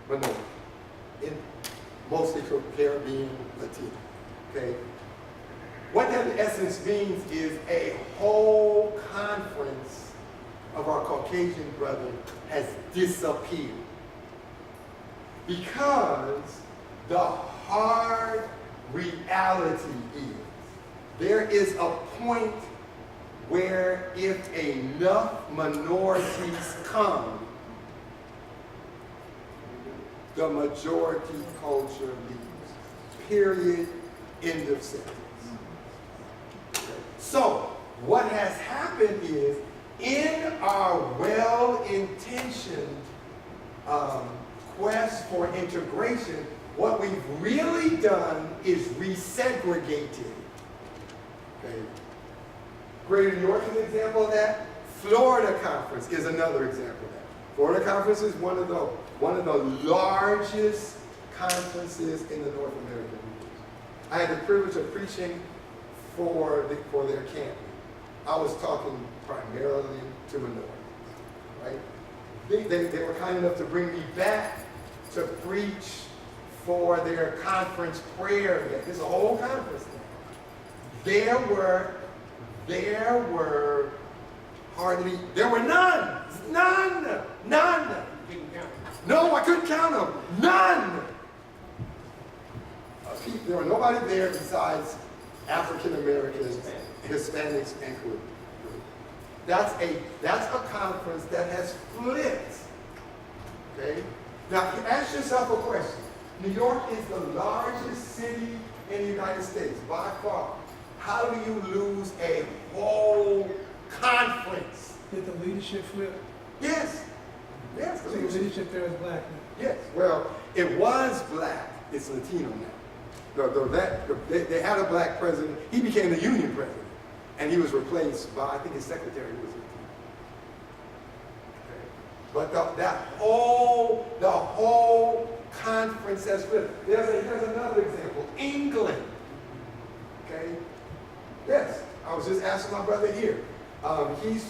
minority, in mostly Caribbean, Latino, okay? What that in essence means is a whole conference of our Caucasian brethren has disappeared. Because the hard reality is, there is a point where if enough minorities come, the majority culture leaves. Period. End of sentence. So, what has happened is, in our well-intentioned quest for integration, what we've really done is resegregated. Okay. Greater New York is an example of that. Florida Conference is another example of that. Florida Conference is one of the largest conferences in the North American region. I had the privilege of preaching for their camp. I was talking primarily to minorities, right? They were kind enough to bring me back to preach for their conference prayer event. There's a whole conference now. There were none. No, I couldn't count them. None. There were nobody there besides African Americans, Hispanics, and Caribbean. That's a conference that has flipped. Okay? Now ask yourself a question. New York is the largest city in the United States by far. How do you lose a whole conference? Did the leadership flip? Yes. Yes. So the leadership there is black now. Yes. Well, it was black. It's Latino now. They had a black president. He became the union president. And he was replaced by, I think his secretary was Latino. Okay. But the whole conference has flipped. Here's another example. England. Okay. Yes. I was just asking my brother here. His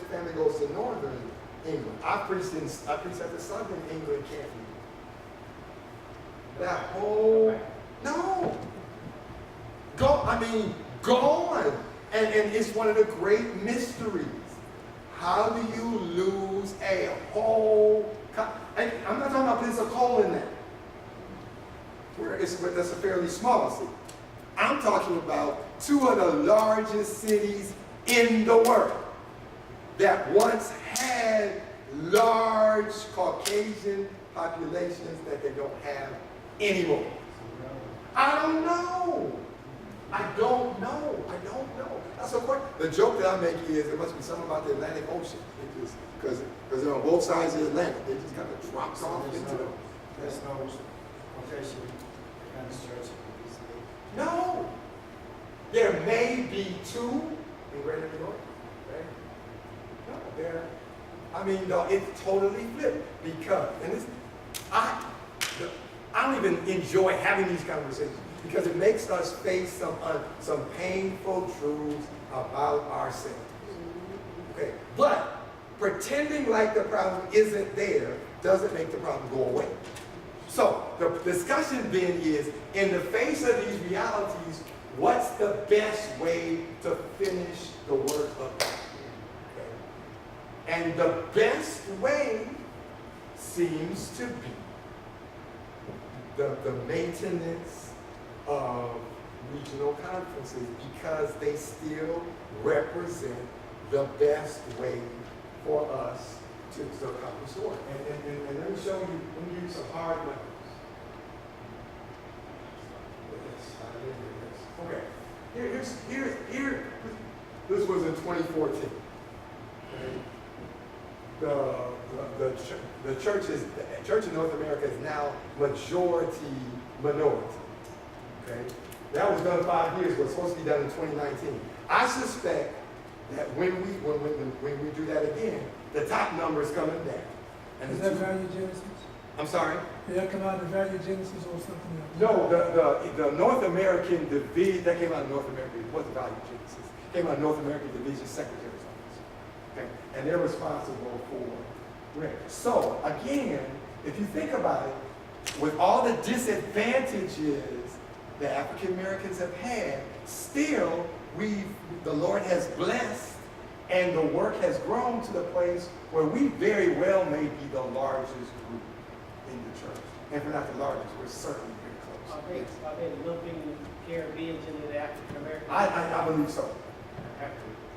family goes to northern England. I preached at the southern England camp. That whole, no. Gone. And it's one of the great mysteries. How do you lose a whole, and I'm not talking about Pensacola now. That's a fairly small city. I'm talking about two of the largest cities in the world that once had large Caucasian populations that they don't have anymore. I don't know. That's a question. The joke that I make is there must be something about the Atlantic Ocean. Because they're on both sides of the Atlantic. They just kind of drops off into it. There's no Caucasian church. No. There may be two in Greater New York. Okay? No, it's totally flipped. Because, I don't even enjoy having these conversations because it makes us face some painful truths about ourselves. Okay? But pretending like the problem isn't there doesn't make the problem go away. So the discussion then is, in the face of these realities, what's the best way to finish the work of God? Okay. And the best way seems to be the maintenance of regional conferences because they still represent the best way for us to accomplish the work. And let me show you, let me give you some hard numbers. Okay, here, this was in 2014. Okay. The church in North America is now majority minority. Okay, that was done 5 years ago. It's supposed to be done in 2019. I suspect that when we do that again, the top number is coming down. And Is that Value Genesis? I'm sorry? Did that come out of Value Genesis or something else? No, the North American division, that came out of North America, it wasn't Value Genesis. It came out of North American Division Secretary's Office. Okay? And they're responsible for Correct. So again, if you think about it, with all the disadvantages that African Americans have had, still the Lord has blessed, and the work has grown to the place where we very well may be the largest group in the church. And if we're not the largest, we're certainly very close. Are they lumping Caribbeans into the African American? I believe so.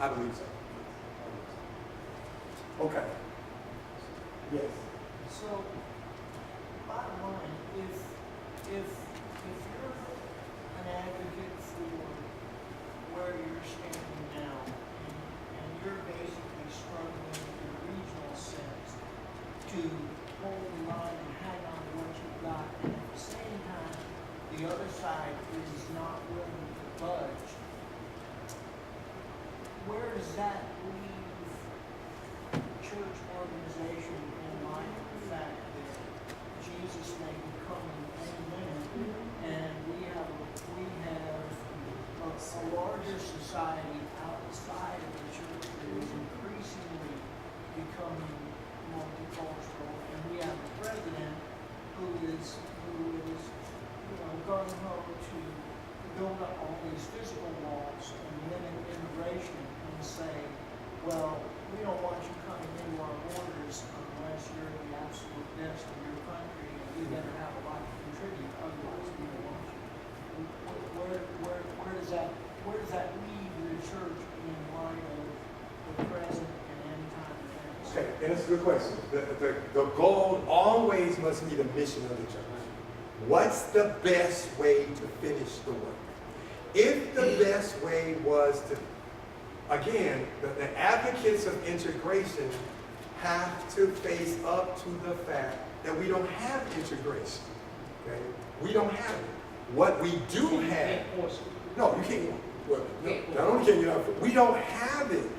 I believe so. Okay. Yes. So, bottom line, if you're an advocate for where you're standing now, and you're basically struggling in a regional sense to hold the line and hang on to what you've got, and at the same time, the other side is not willing to budge, where does that leave church organization in light of the fact that Jesus may be coming any minute, and we have a larger society outside of the church that is increasingly becoming multicultural, and we have a president who is gung ho to build up all these physical walls and limit immigration and say, well, we don't want you coming into our borders unless you're the absolute best of your country, and you better have a lot to contribute, otherwise we don't want you. Where does that leave the church in light of the present and end time events? Okay, and it's a good question. The goal always must be the mission of the church. What's the best way to finish the work? If the best way was to, again, the advocates of integration have to face up to the fact that we don't have integration. Okay? We don't have it. What we do have, no, you can't. Well, no, not only can you not, we don't have it.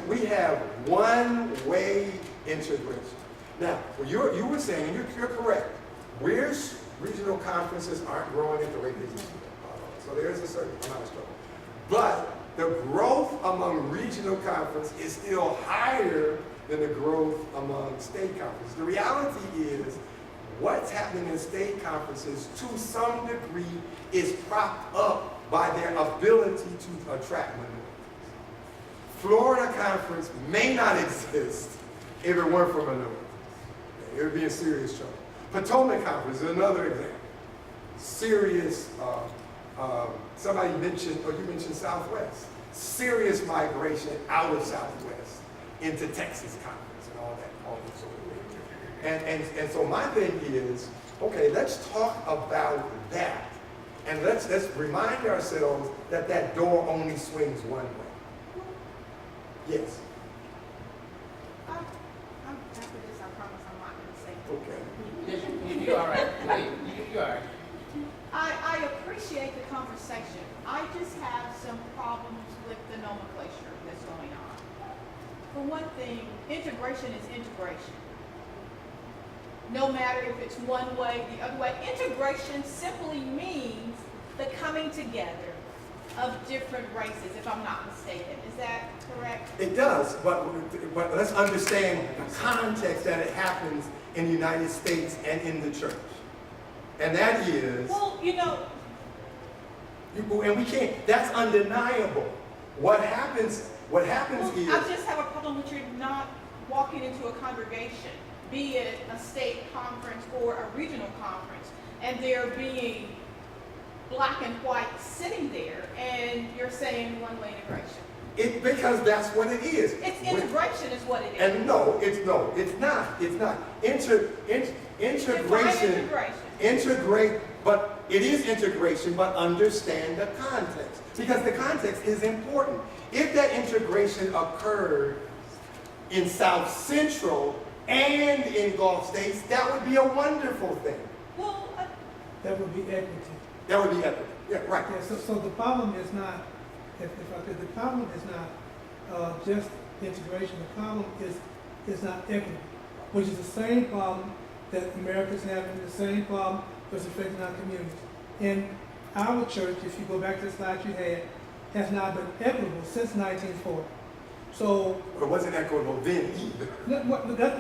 We have one-way integration. Now, you were saying, and you're correct. Regional conferences aren't growing at the rate they used to. So there's a certain amount of struggle. But the growth among regional conference is still higher than the growth among state conferences. The reality is, what's happening in state conferences to some degree is propped up by their ability to attract minorities. Florida conference may not exist if it weren't for minorities. It would be in serious trouble. Potomac conference is another example. Serious, somebody mentioned, or you mentioned Southwest. Serious migration out of Southwest into Texas conference and all that sort of thing. And so my thing is, okay, let's talk about that. And let's remind ourselves that that door only swings one way. Yes. After this, I promise I'm not going to say it. Okay. You're all right. You're all right. I appreciate the conversation. I just have some problems with the nomenclature that's going on. For one thing, integration is integration. No matter if it's one way, the other way. Integration simply means the coming together of different races, if I'm not mistaken. Is that correct? It does, but let's understand the context that it happens in the United States and in the church. And that is, Well, and we can't, that's undeniable. What happens I is, just have a problem with you not walking into a congregation, be it a state conference or a regional conference, and there being black and white sitting there, and you're saying one-way integration. because that's what it is. It's integration is what it is. And no, it's not. Integration. Integrate, but it is integration, but understand the context. Because the context is important. If that integration occurred in South Central and in Gulf states, that would be a wonderful thing. Well, That would be equity. That would be epic. Yeah, right. Yeah, so the problem is not, if I could, the problem is not just integration. The problem is not equity, which is the same problem that Americans have, and the same problem that's affecting our communities. And our church, if you go back to the slide you had, has not been equitable since 1940. So, But it wasn't equitable then either.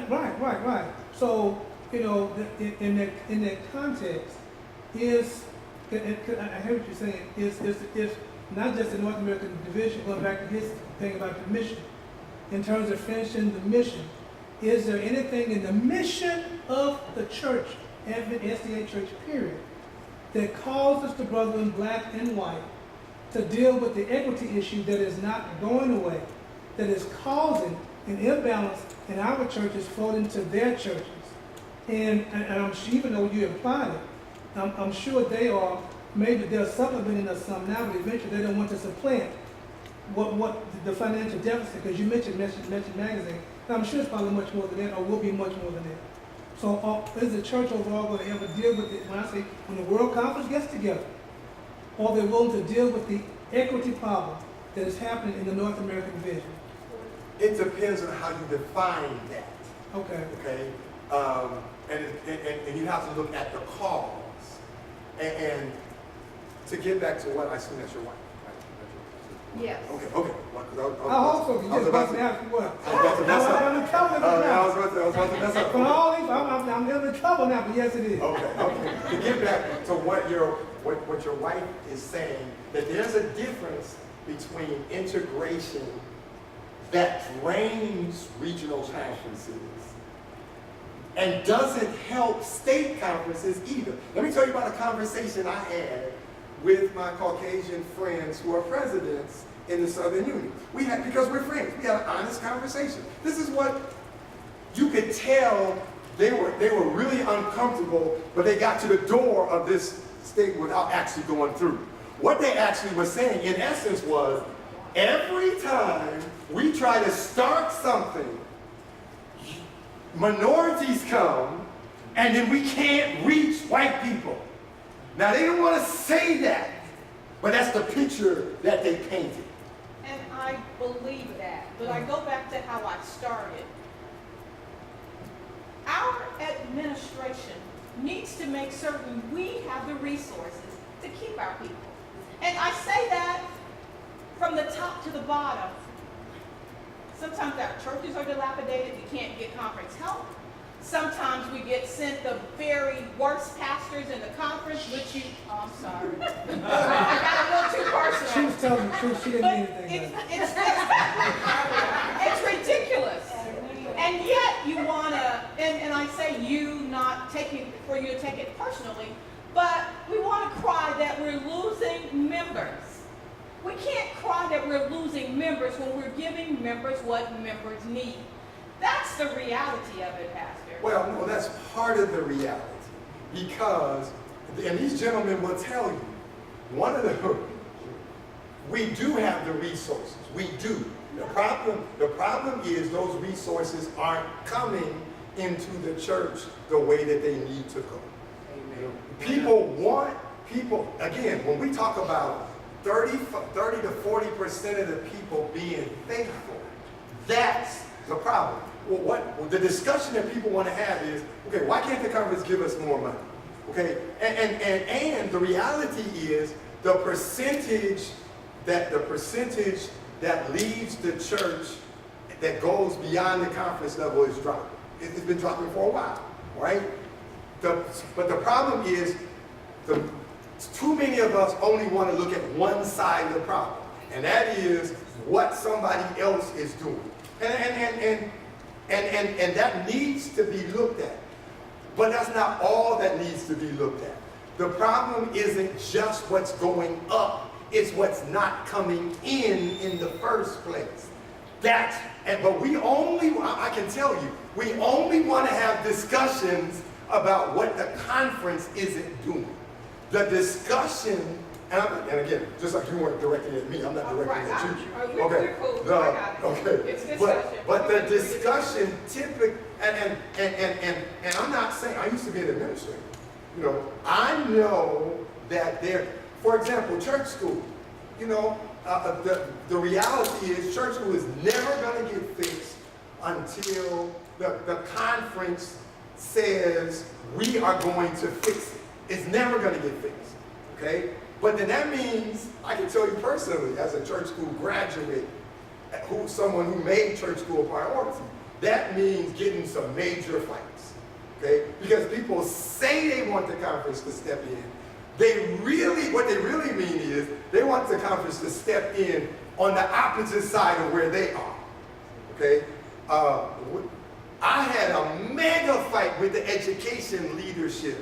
right. So, you know, in that context, I hear what you're saying, is not just the North American division, going back to his thing about the mission, in terms of finishing the mission, is there anything in the mission of the church, Advent SDA Church, period, that causes the brethren, black and white, to deal with the equity issue that is not going away, that is causing an imbalance in our churches flowing to their churches? And I'm sure, even though you implied it, I'm sure they are, maybe they're supplementing us some now, but eventually they don't want to supplant what the financial deficit, because you mentioned magazine. Now, I'm sure it's probably much more than that, or will be much more than that. So is the church overall going to ever deal with it? When I say, when the World Conference gets together, are they willing to deal with the equity problem that is happening in the North American division? It depends on how you define that. Okay. Okay? And you have to look at the cause. And to get back to what I assume that's your wife, right? Yes. Okay. Well, 'cause I hope so. I was You just about about to to ask what? I was about to mess up. I'm in trouble I now. was about to mess up. For all these, I'm in trouble now, but yes, it is. Okay. To get back to what your wife is saying, that there's a difference between integration that drains regional conferences and doesn't help state conferences either. Let me tell you about a conversation I had with my Caucasian friends who are presidents in the Southern Union. Because we're friends, we had an honest conversation. This is what you could tell they were really uncomfortable, but they got to the door of this state without actually going through. What they actually were saying, in essence, was every time we try to start something, minorities come, and then we can't reach white people. Now, they didn't want to say that, but that's the picture that they painted. And I believe that, but I go back to how I started. Our administration needs to make certain we have the resources to keep our people. And I say that from the top to the bottom. Sometimes our churches are dilapidated, we can't get conference help. Sometimes we get sent the very worst pastors in the conference, which you, oh, I'm sorry. I got a little too personal. She was telling the truth. She didn't But mean anything. it's ridiculous. And yet you wanna, and I say you, not taking, for you to take it personally, but we wanna cry that we're losing members. We can't cry that we're losing members when we're giving members what members need. That's the reality of it, Pastor. Well, no, that's part of the reality. Because, and these gentlemen will tell you, we do have the resources. We do. The problem is those resources aren't coming into the church the way that they need to go. Amen. People, again, when we talk about 30 to 40% of the people being faithful, that's the problem. Well, the discussion that people want to have is, okay, why can't the conference give us more money? Okay, and the reality is the percentage that leaves the church that goes beyond the conference level is dropping. It's been dropping for a while, right? But the problem is too many of us only want to look at one side of the problem, and that is what somebody else is doing. And that needs to be looked at. But that's not all that needs to be looked at. The problem isn't just what's going up, it's what's not coming in the first place. But we only, I can tell you, we only want to have discussions about what the conference isn't doing. The discussion, and again, just like you weren't directing at me, I'm not directing at you. We're cool. I got it. Okay. It's discussion. But the discussion typically, and I'm not saying, I used to be an administrator. You know, I know that for example, church school, you know, the reality is church school is never going to get fixed until the conference says we are going to fix it. It's never going to get fixed, okay? But then that means, I can tell you personally, as a church school graduate, someone who made church school a priority, that means getting some major fights, okay? Because people say they want the conference to step in. What they really mean is they want the conference to step in on the opposite side of where they are, okay? I had a mega fight with the education leadership.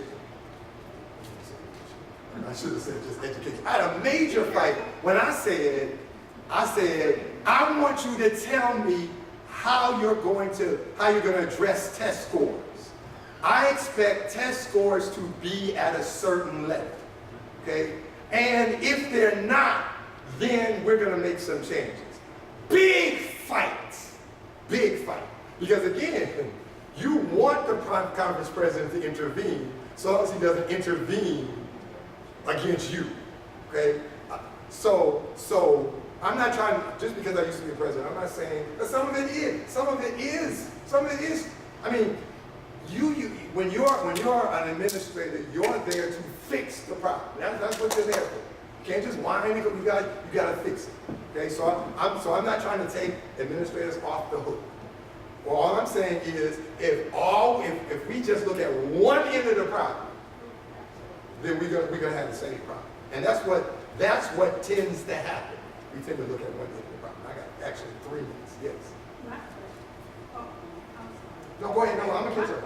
I should have said just education. I had a major fight when I said, I want you to tell me how you're going to address test scores. I expect test scores to be at a certain level, okay? And if they're not, then we're going to make some changes. Big fight. Because again, you want the conference president to intervene, so long as he doesn't intervene against you, okay? So I'm not trying, just because I used to be president, I'm not saying, but some of it is, I mean, when you're an administrator, you're there to fix the problem. That's what you're there for. You can't just whine and go, you gotta fix it. Okay, so I'm not trying to take administrators off the hook. Well, all I'm saying is, if we just look at one end of the problem, then we're gonna have the same problem. And that's what tends to happen. We tend to look at one end of the problem. I got actually 3 minutes, yes. My question, oh, I'm sorry. No, go ahead, no, I'm gonna catch up.